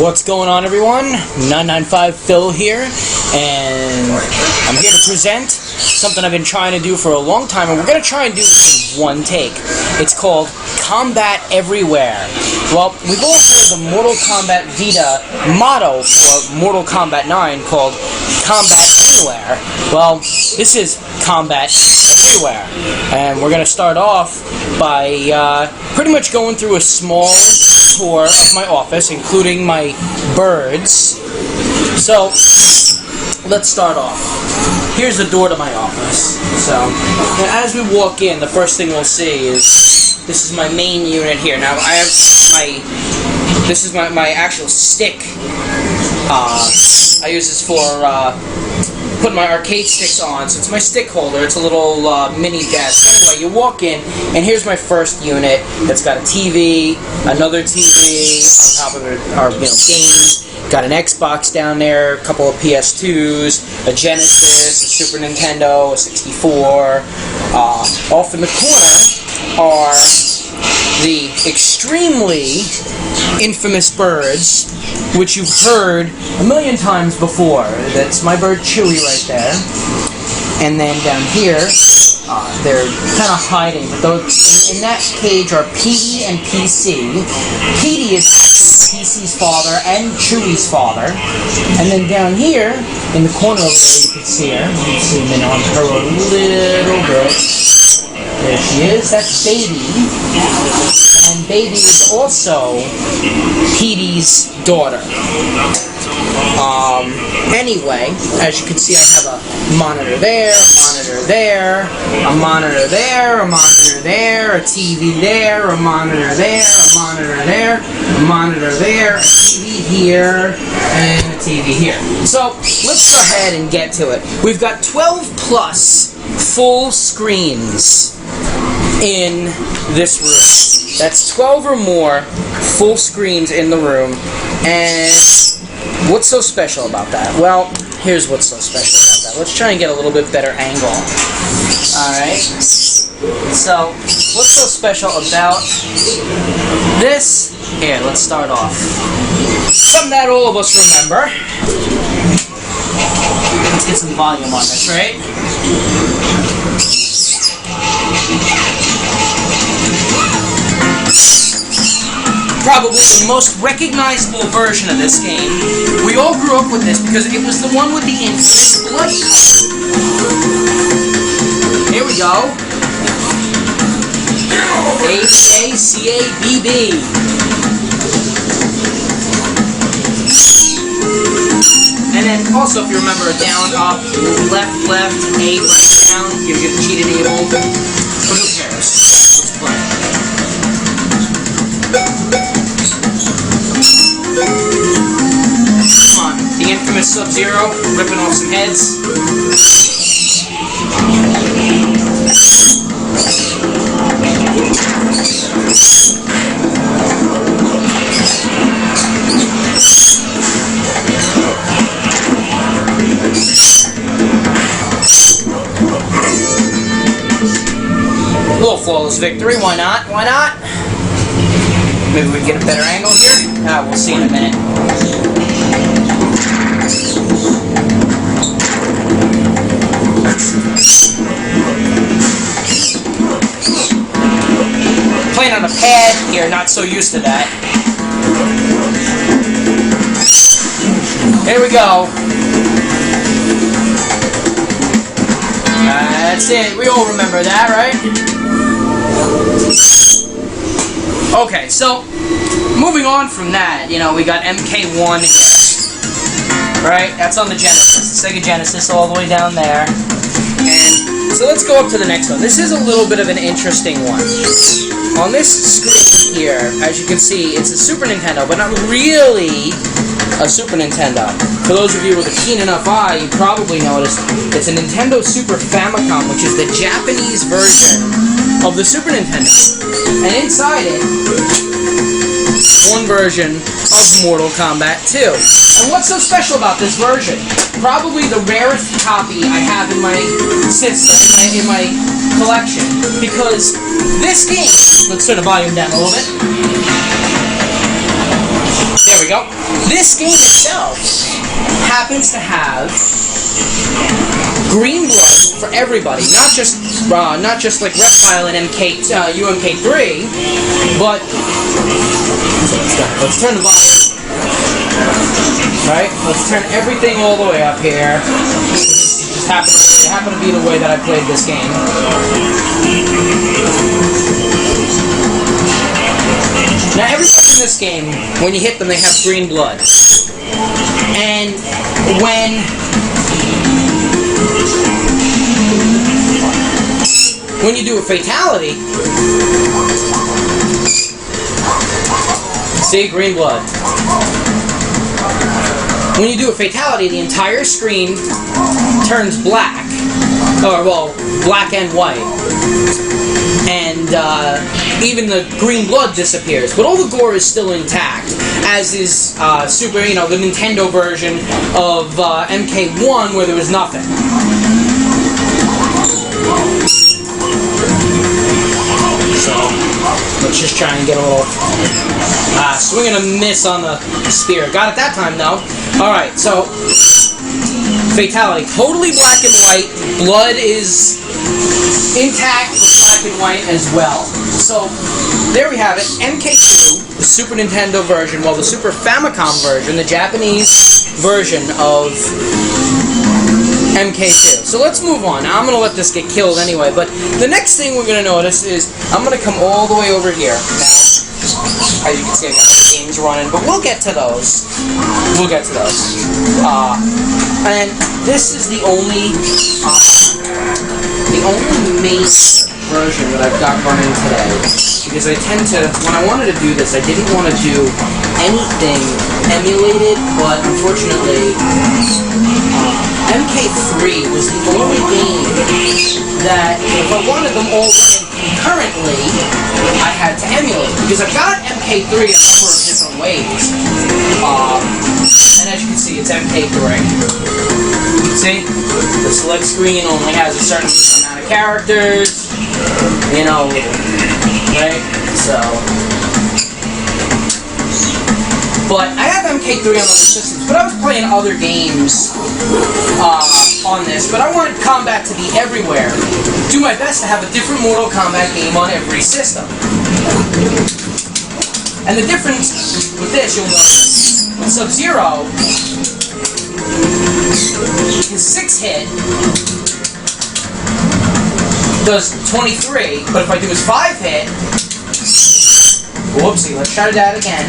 What's going on, everyone? 995 Phil here, and I'm here to present something I've been trying to do for a long time, and we're going to try and do this in one take. It's called Combat Everywhere. Well, we've all heard the Mortal Kombat Vita motto for Mortal Kombat 9 called Combat Anywhere. Well, this is Combat Everywhere, and we're going to start off by pretty much going through a small tour of my office, including my birds. So, let's start off. Here's the door to my office. So, and as we walk in, the first thing we'll see is this is my main unit here. Now, I have this is my actual stick. I use this for putting my arcade sticks on, so it's my stick holder. It's a little mini desk. Anyway, you walk in, and here's my first unit that's got a TV, another TV, on top of it are games. Got an Xbox down there, a couple of PS2s, a Genesis, a Super Nintendo, a 64. Off in the corner are the extremely infamous birds, which you've heard a million times before. That's my bird Chewy right there. And then down here, they're kind of hiding, but in that cage are PD and PC. PD is PC's father and Chewy's father. And then down here, in the corner over there, you can see her. You can zoom in on her a little bit. There she is. That's Baby. And Baby is also PD's daughter. Anyway, as you can see, I have a monitor there, a monitor there, a monitor there, a monitor there, a TV there, a monitor there, a monitor there, a monitor there, a TV here, and a TV here. So, let's go ahead and get to it. We've got 12 plus full screens in this room. That's 12 or more full screens in the room, and what's so special about that? Well, here's what's so special about that. Let's try and get a little bit better angle. Alright, so what's so special about this? Here, let's start off. Something that all of us remember. Let's get some volume on this, right? Probably the most recognizable version of this game. We all grew up with this because it was the one with the infamous blood cut. Here we go. A-B-A-C-A-B-B. And then also, if you remember, down, up, left, A, right, down, you get cheat enabled. But who cares? Let's play. Come on, the infamous Sub-Zero, ripping off some heads. A little flawless victory, why not? Why not? Maybe we can get a better angle here? We'll see in a minute. Playing on a pad here, not so used to that. Here we go. That's it. We all remember that, right? Okay, so moving on from that, we got MK1 here. Right? That's on the Genesis, the Sega Genesis, all the way down there. And so let's go up to the next one. This is a little bit of an interesting one. On this screen here, as you can see, it's a Super Nintendo, but not really a Super Nintendo. For those of you with a keen enough eye, you probably noticed it's a Nintendo Super Famicom, which is the Japanese version of the Super Nintendo. And inside it, one version of Mortal Kombat 2. And what's so special about this version? Probably the rarest copy I have in my system, in my collection, because this game, let's turn the volume down a little bit. There we go. This game itself happens to have green blood for everybody, not just like Reptile and UMK3, but let's turn the volume. Right? Let's turn everything all the way up here. It happened to be the way that I played this game. Now everybody in this game, when you hit them, they have green blood. And when you do a fatality, see, green blood. When you do a fatality, the entire screen turns black. Or, well, black and white. And even the green blood disappears. But all the gore is still intact, as is the Nintendo version of MK1, where there was nothing. So, let's just try and get a little swing and a miss on the spear. Got it that time, though. Alright, so fatality. Totally black and white. Blood is intact, but black and white as well. So, there we have it. MK2, the Super Nintendo version, well, the Super Famicom version, the Japanese version of MK2. So let's move on. Now, I'm going to let this get killed anyway, but the next thing we're going to notice is I'm going to come all the way over here. Now, as you can see, I've got the games running, but we'll get to those. We'll get to those. And this is the only main version that I've got running today, because I tend to, when I wanted to do this, I didn't want to do anything emulated, but unfortunately, MK3 was the only game that, if I wanted them all running concurrently, I had to emulate, because I've got MK3 in a number of different ways, and as you can see, it's MK3. See? The select screen only has a certain amount of characters, you know, right? So, but I have MK3 on other systems, but I was playing other games on this, but I wanted Kombat to be everywhere. Do my best to have a different Mortal Kombat game on every system. And the difference with this, you'll notice, with Sub-Zero, his 6-hit does 23, but if I do his 5-hit, whoopsie, let's try that again.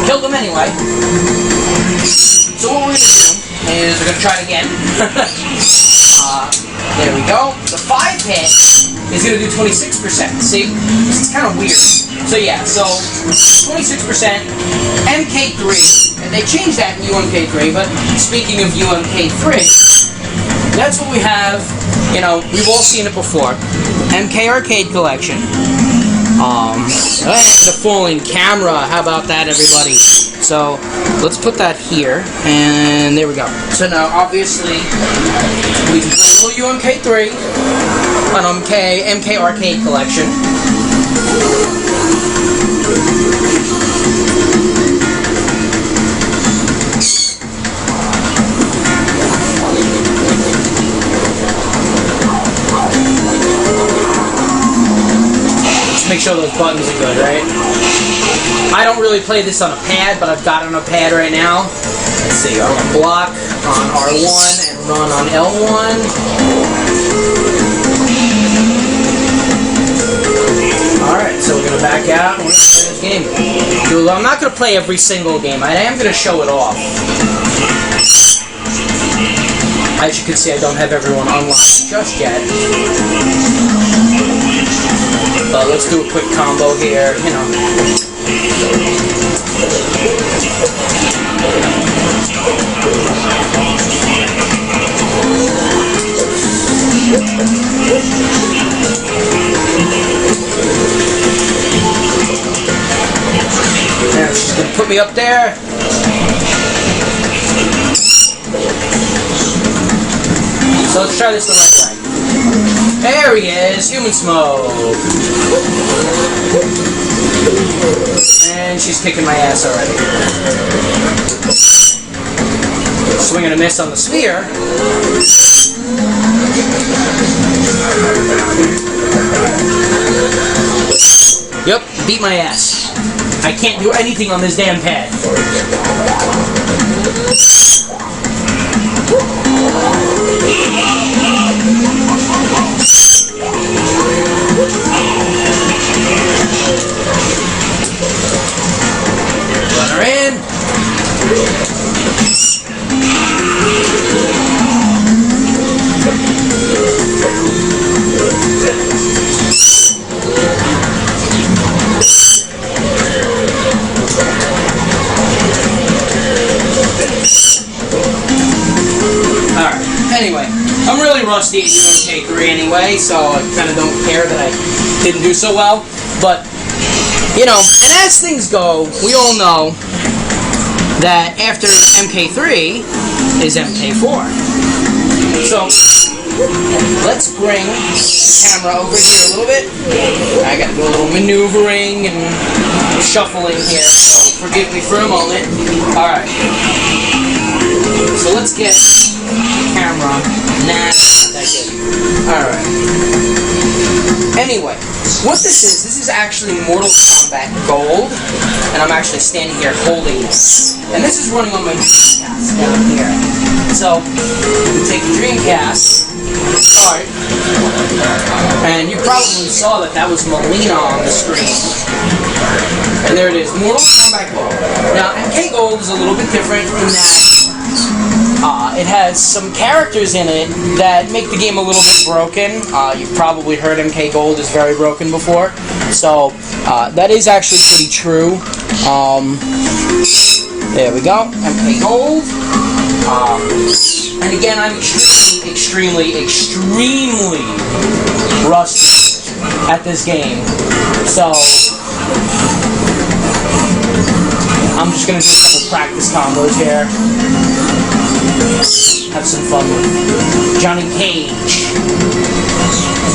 Killed him anyway. So what we're going to do is we're going to try it again. There we go. The 5-hit is going to do 26%. See? It's kind of weird. So yeah, so 26%, MK3, and they changed that in UMK3, but speaking of UMK3, that's what we have. You know, we've all seen it before. MK Arcade Collection. And the falling camera. How about that, everybody? So, let's put that here, and there we go. So now, obviously, we can play a little UMK3 on MK Arcade Collection. Make sure those buttons are good, right? I don't really play this on a pad, but I've got it on a pad right now. Let's see, I'm going to block on R1 and run on L1. Alright, so we're going to back out and we're going to play this game. I'm not going to play every single game. I am going to show it off. As you can see, I don't have everyone unlocked just yet. But let's do a quick combo here, you know. Now she's going to put me up there. So let's try this the right way. There he is, Human Smoke. And she's kicking my ass already. Swing and a miss on the sphere. Yep, beat my ass. I can't do anything on this damn pad. Run her in. Alright, anyway, I'm really rusty at UMK3 anyway, so I kind of don't care that I didn't do so well, but, you know, and as things go, we all know that after MK3 is MK4. So, let's bring the camera over here a little bit. I gotta do a little maneuvering and shuffling here, so forgive me for a moment. Alright. So let's get the camera. Nah, that good. Alright. Anyway, what this is actually Mortal Kombat Gold, and I'm actually standing here holding it. And this is running on my Dreamcast down here. So, we take the Dreamcast, start, and you probably saw that was Melina on the screen. And there it is, Mortal Kombat Gold. Now, MK Gold is a little bit different in that it has some characters in it that make the game a little bit broken. You've probably heard MK Gold is very broken before. So, that is actually pretty true. There we go, MK Gold. And again, I'm extremely rusty at this game. So, I'm just going to do a couple practice combos here. Have some fun with Johnny Cage.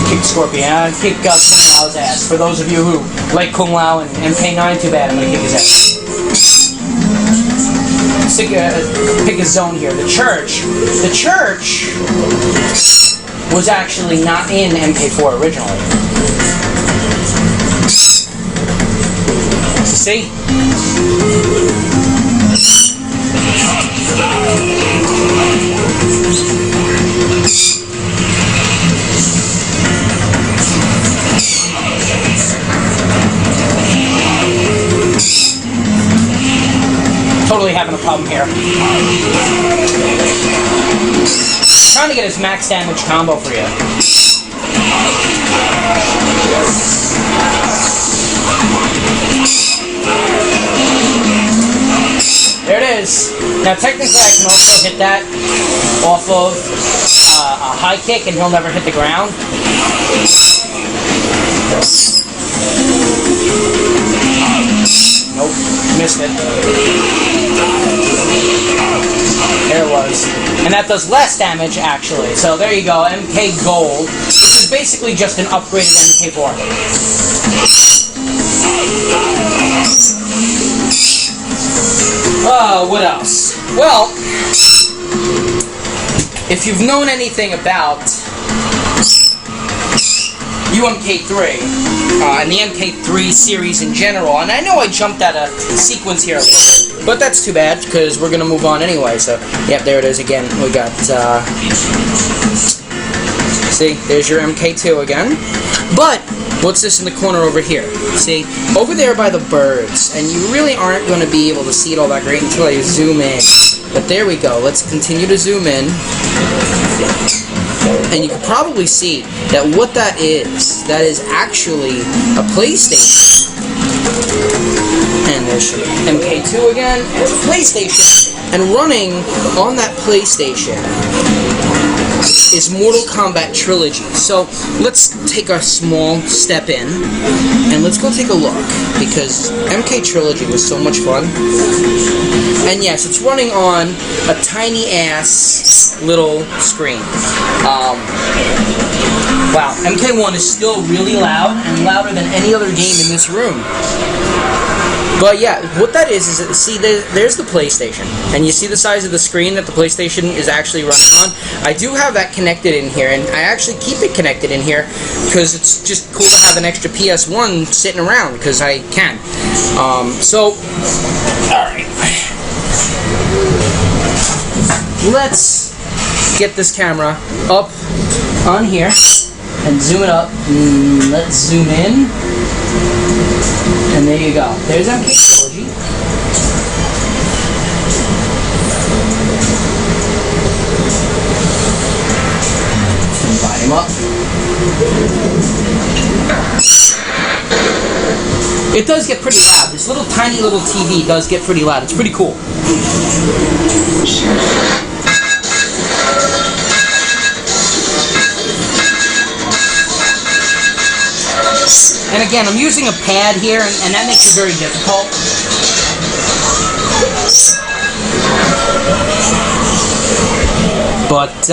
Kick Scorpion. Kick Kung Lao's ass. For those of you who like Kung Lao and MK9, too bad, I'm going to kick his ass. Pick a zone here. The church. The church was actually not in MK4 originally. See? Totally having a problem here. Trying to get his max damage combo for you. There it is. Now technically I can also hit that off of a high kick and he'll never hit the ground. Nope, missed it. There it was. And that does less damage, actually. So there you go, MK Gold. This is basically just an upgraded MK4. What else? Well, if you've known anything about UMK3 and the MK3 series in general, and I know I jumped out of sequence here a little bit, but that's too bad because we're gonna move on anyway. So, yep, there it is again. We got see, there's your MK2 again. But what's this in the corner over here? See, over there by the birds, and you really aren't going to be able to see it all that great until I zoom in. But there we go. Let's continue to zoom in. And you can probably see that what that is actually a PlayStation. And there's your MK2 again, and PlayStation. And running on that PlayStation is Mortal Kombat Trilogy. So let's take a small step in and let's go take a look, because MK Trilogy was so much fun. And yes, it's running on a tiny ass little screen. Wow, MK1 is still really loud, and louder than any other game in this room. But yeah, what that is see, there's the PlayStation, and you see the size of the screen that the PlayStation is actually running on. I do have that connected in here, and I actually keep it connected in here because it's just cool to have an extra PS1 sitting around, because I can. Alright. Let's get this camera up on here and zoom it up. Let's zoom in. And there you go. There's MK Trilogy. Invite him up. It does get pretty loud. This little tiny little TV does get pretty loud. It's pretty cool. And again, I'm using a pad here, and that makes it very difficult. But,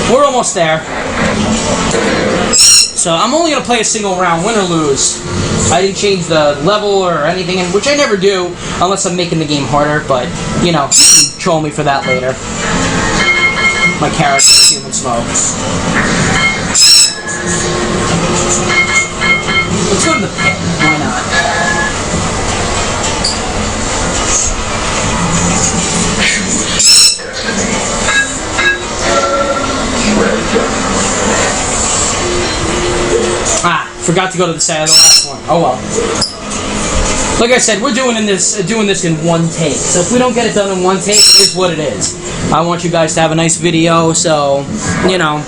we're almost there. So, I'm only going to play a single round, win or lose. I didn't change the level or anything, which I never do, unless I'm making the game harder, but, you know, you can troll me for that later. My character, Human Smoke. Let's go to the pit. Why not? Forgot to go to the side of the last one. Oh well. Like I said, we're doing this in one take. So if we don't get it done in one take, it's what it is. I want you guys to have a nice video, so you know.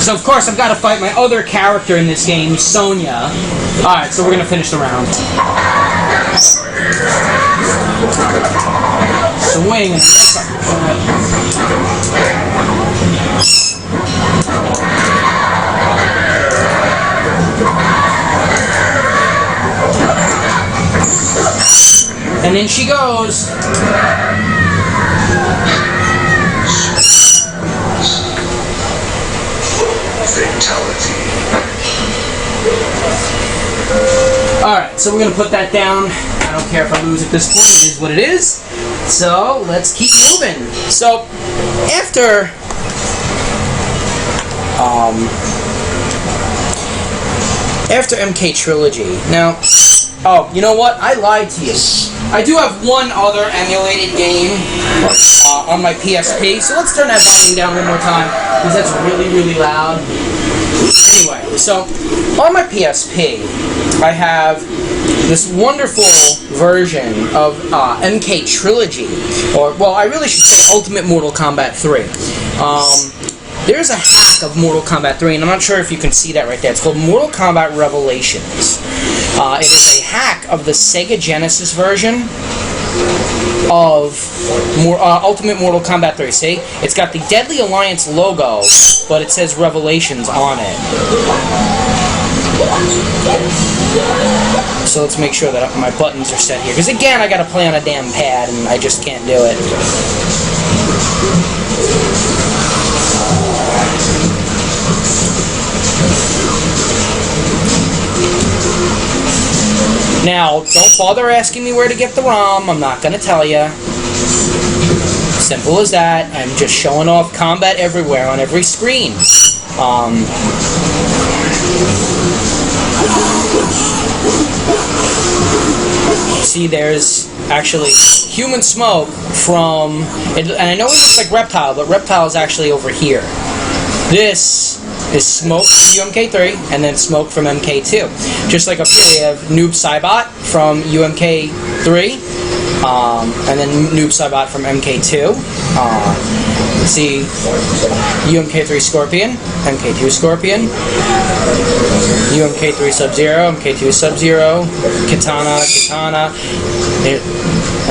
So of course I've got to fight my other character in this game, Sonya. Alright, so we're going to finish the round. Swing and miss up. And in she goes. Alright, so we're going to put that down. I don't care if I lose at this point, it is what it is. So, let's keep moving. So, after MK Trilogy, now, oh, you know what? I lied to you. I do have one other emulated game on my PSP, so let's turn that volume down one more time, because that's really, really loud. Anyway, so on my PSP, I have this wonderful version of MK Trilogy, or, well, I really should say Ultimate Mortal Kombat 3. There's a hack of Mortal Kombat 3, and I'm not sure if you can see that right there. It's called Mortal Kombat Revelations. It is a hack of the Sega Genesis version of Ultimate Mortal Kombat 3. See? It's got the Deadly Alliance logo, but it says Revelations on it. So let's make sure that my buttons are set here. Because again, I gotta play on a damn pad, and I just can't do it. Now, don't bother asking me where to get the ROM. I'm not going to tell you. Simple as that. I'm just showing off combat everywhere on every screen. See, there's actually Human Smoke from... And I know he looks like Reptile, but Reptile is actually over here. This is Smoke from UMK3, and then Smoke from MK2. Just like up here, we have Noob Saibot from UMK3, And then Noob Saibot from MK2. See UMK3 Scorpion, MK2 Scorpion, UMK3 Sub-Zero, MK2 Sub-Zero, Kitana.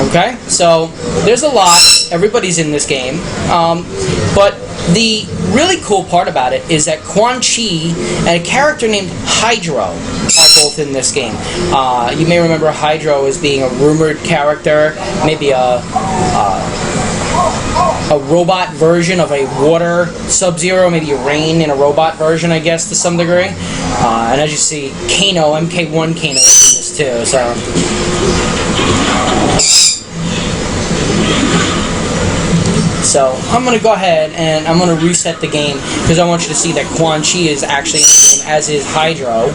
Okay, so there's a lot. Everybody's in this game. But the really cool part about it is that Quan Chi and a character named Hydro are both in this game. You may remember Hydro as being a rumored character, maybe a robot version of a water Sub-Zero, maybe a rain in a robot version, I guess, to some degree. And as you see, Kano, MK1 Kano is in this too, so... So, I'm going to go ahead and I'm going to reset the game because I want you to see that Quan Chi is actually in the game, as is Hydro.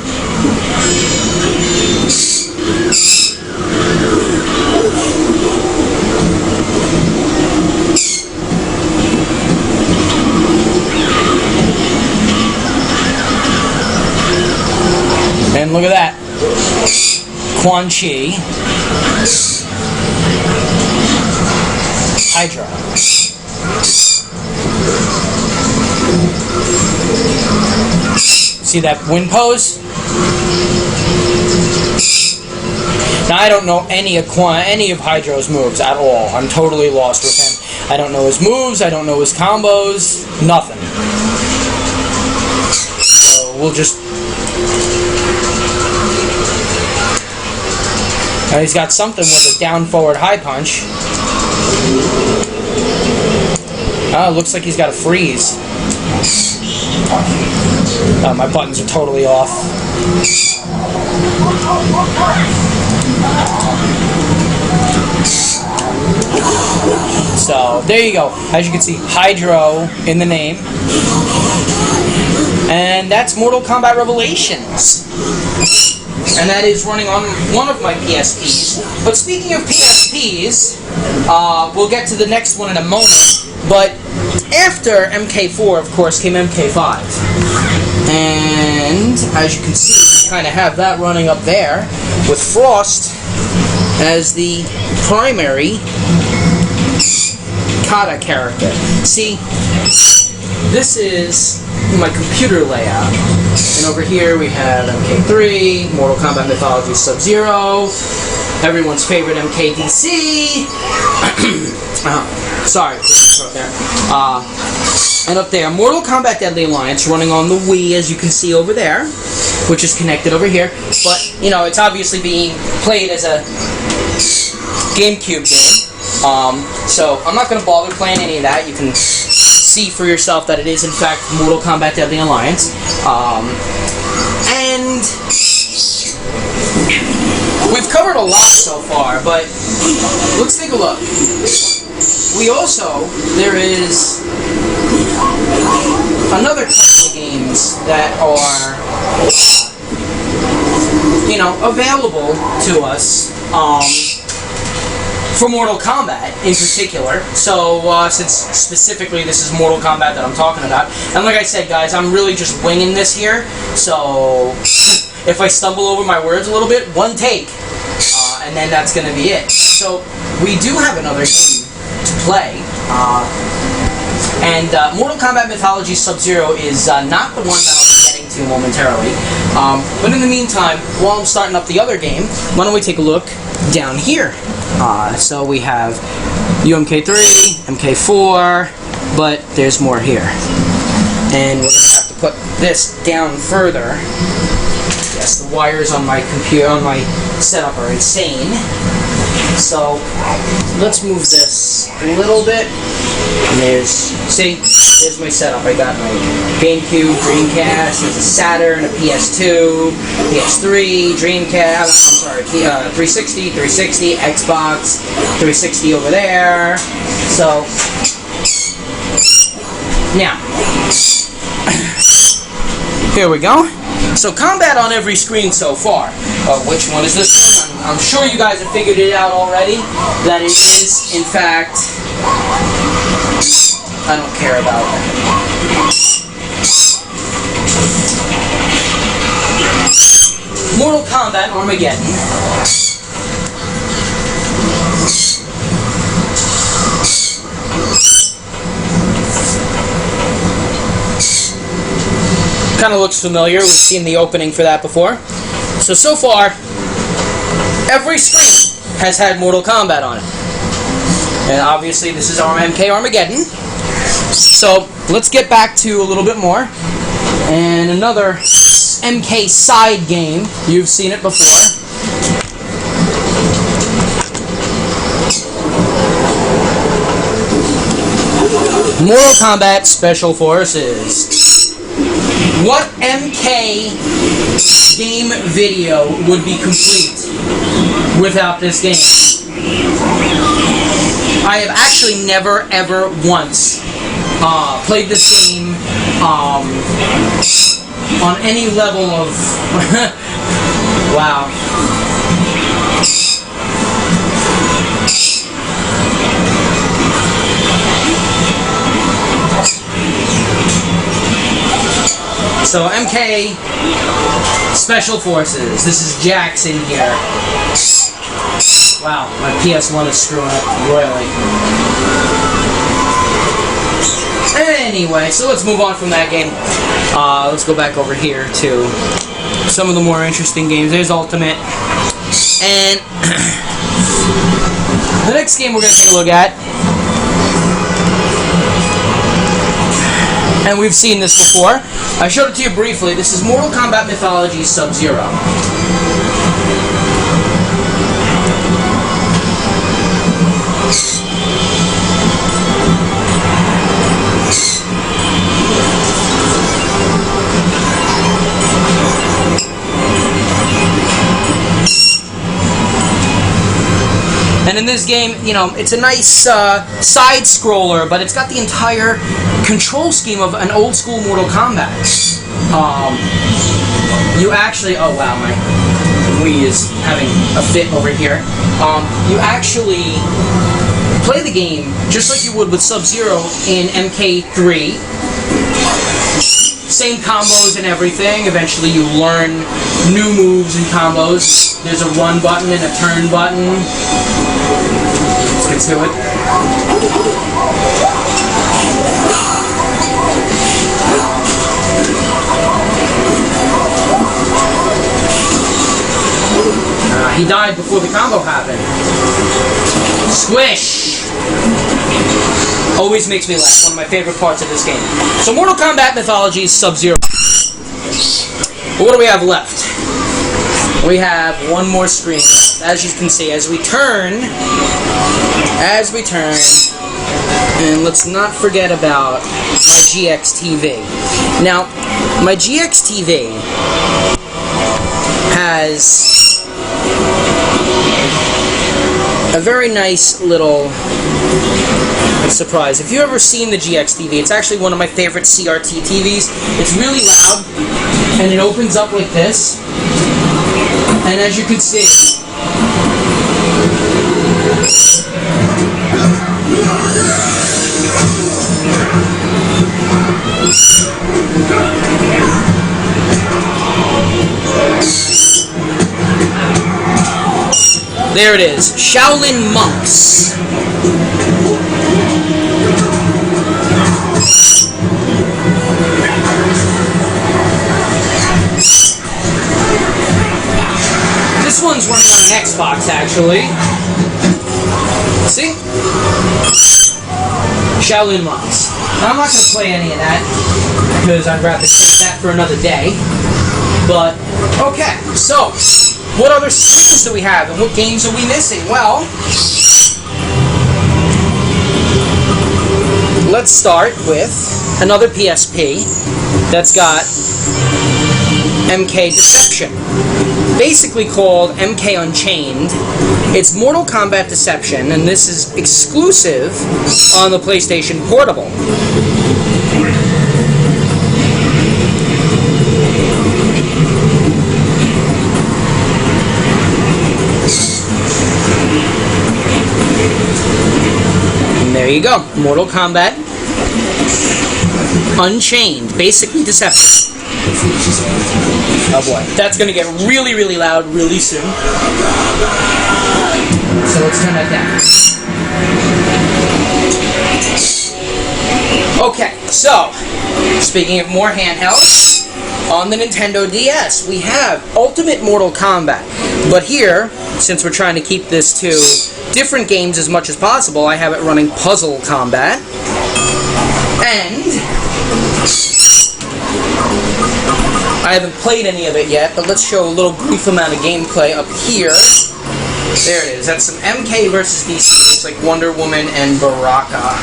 And look at that. Quan Chi. Hydro. See that wind pose? Now I don't know any of Hydro's moves at all. I'm totally lost with him. I don't know his moves, I don't know his combos, nothing. So we'll just... Now he's got something with a down forward high punch. Oh, looks like he's got a freeze. Oh, my buttons are totally off. So, there you go. As you can see, Hydro in the name. And that's Mortal Kombat Revelations. And that is running on one of my PSPs. But speaking of PSPs, we'll get to the next one in a moment. But after MK4, of course, came MK5. And as you can see, we kind of have that running up there with Frost as the primary kata character. See, this is my computer layout. And over here we have MK3, Mortal Kombat Mythologies Sub-Zero, everyone's favorite MKDC. Sorry, there. And up there, Mortal Kombat Deadly Alliance running on the Wii, as you can see over there, which is connected over here. But, you know, it's obviously being played as a Gamecube game. So I'm not going to bother playing any of that. You can see for yourself that it is, in fact, Mortal Kombat Deadly Alliance. And we've covered a lot so far, but let's take a look. We also, there is another couple of games that are, you know, available to us for Mortal Kombat in particular. So, since specifically this is Mortal Kombat that I'm talking about, and like I said, guys, I'm really just winging this here, so if I stumble over my words a little bit, one take, and then that's going to be it. So, we do have another game to play, and Mortal Kombat Mythologies Sub-Zero is not the one that I'll be getting to momentarily, but in the meantime, while I'm starting up the other game, why don't we take a look down here. So we have UMK3, MK4, but there's more here. And we're going to have to put this down further. Yes, the wires on my computer, on my setup are insane. So, let's move this a little bit. And there's my setup. I got my Gamecube, Dreamcast, there's a Saturn, a PS2, PS3, Dreamcast, I'm sorry, 360, Xbox, 360 over there. So, now, here we go. So, combat on every screen so far. Which one is this one? I'm sure you guys have figured it out already. That it is, in fact, I don't care about Mortal Kombat Armageddon. Kind of looks familiar. We've seen the opening for that before. So far, every screen has had Mortal Kombat on it. And obviously this is our MK Armageddon. So let's get back to a little bit more. And another MK side game. You've seen it before. Mortal Kombat Special Forces. What MK game video would be complete without this game? I have actually never ever once played this game on any level of wow. So MK Special Forces. This is Jax in here. Wow, my PS1 is screwing up royally. Anyway, so let's move on from that game. Let's go back over here to some of the more interesting games. There's Ultimate. And the next game we're going to take a look at, and we've seen this before. I showed it to you briefly. This is Mortal Kombat Mythologies Sub-Zero. And in this game, you know, it's a nice side-scroller, but it's got the entire control scheme of an old-school Mortal Kombat. You actually... Oh, wow, my Wii is having a fit over here. You actually play the game just like you would with Sub-Zero in MK3. Same combos and everything. Eventually you learn new moves and combos. There's a run button and a turn button. Let's get to it. He died before the combo happened. Squish! Always makes me laugh. One of my favorite parts of this game. So Mortal Kombat Mythologies Sub-Zero. What do we have left? We have one more screen left. As you can see, as we turn, and let's not forget about my GX TV. Now, my GX TV has a very nice little surprise. If you've ever seen the GX TV, it's actually one of my favorite CRT TVs. It's really loud, and it opens up like this. And as you can see, there it is, Shaolin monks. This one's running on an Xbox, actually. See? Shaolin monks. Now, I'm not going to play any of that, because I'd rather save that for another day. But, okay, so, what other screens do we have, and what games are we missing? Well, let's start with another PSP that's got MK Deception, basically called MK Unchained. It's Mortal Kombat Deception, and this is exclusive on the PlayStation Portable. And there you go, Mortal Kombat Unchained, basically Deception. Oh boy, that's going to get really, really loud really soon. So let's turn that down. Okay, so, speaking of more handhelds, On the Nintendo DS, we have Ultimate Mortal Kombat. But here, since we're trying to keep this to different games as much as possible, I have it running Puzzle Combat. And I haven't played any of it yet, but let's show a little brief amount of gameplay up here. There it is. That's some MK versus DC. Looks like Wonder Woman and Baraka.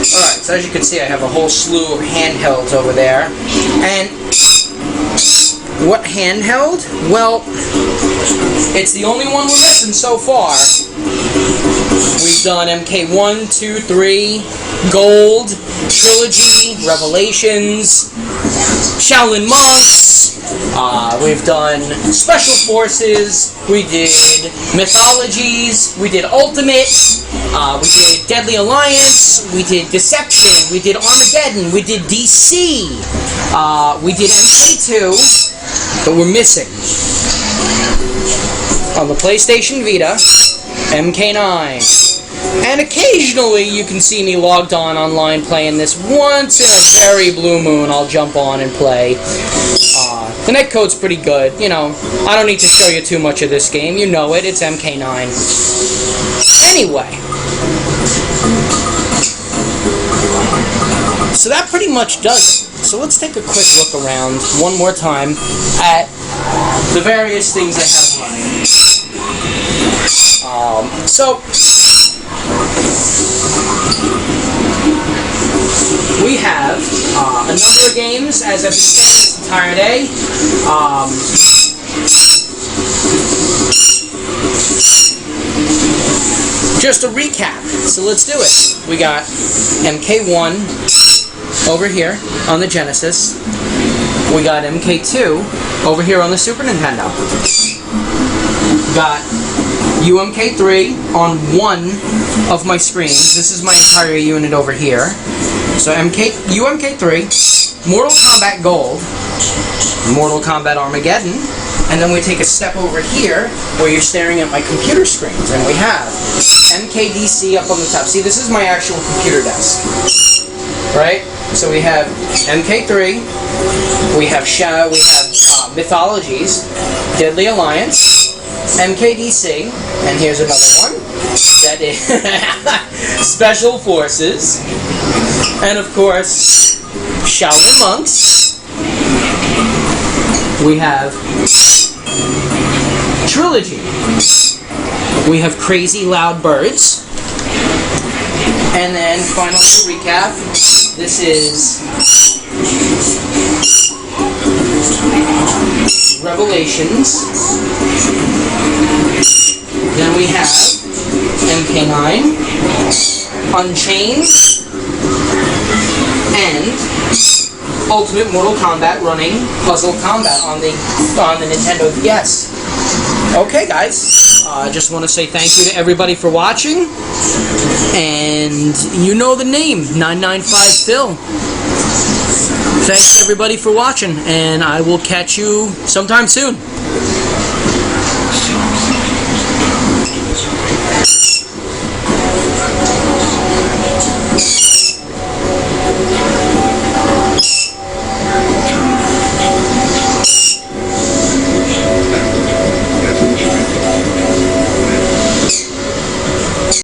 Alright, so as you can see, I have a whole slew of handhelds over there. And what handheld? Well, it's the only one we're missing so far. We've done MK1, 2, 3, Gold, Trilogy, Revelations, Shaolin Monks, we've done Special Forces, we did Mythologies, we did Ultimate, we did Deadly Alliance, we did Deception, we did Armageddon, we did DC, we did MK2, but we're missing, on the PlayStation Vita, MK9. And occasionally you can see me logged on online playing this. Once in a very blue moon I'll jump on and play. The netcode's pretty good. You know, I don't need to show you too much of this game. You know it. It's MK9. Anyway. So that pretty much does it. So let's take a quick look around one more time at the various things I have running. We have a number of games, as I've been saying this entire day. Just a recap, so let's do it. We got MK1 over here on the Genesis. We got MK2 over here on the Super Nintendo. Got UMK3 on one of my screens. This is my entire unit over here. So UMK3, Mortal Kombat Gold, Mortal Kombat Armageddon, and then we take a step over here where you're staring at my computer screens, and we have MKDC up on the top. See, this is my actual computer desk, right? So we have MK3, we have Mythologies, Deadly Alliance, MKDC, and here's another one, that is Special Forces, and of course, Shaolin Monks. We have Trilogy. We have Crazy Loud Birds. And then, finally, to recap, this is Revelations. Then we have MK9, Unchaned, and Ultimate Mortal Kombat running Puzzle Combat on the Nintendo DS. Okay, guys, I just want to say thank you to everybody for watching, and you know the name, 995Phil. Thanks everybody for watching, and I will catch you sometime soon.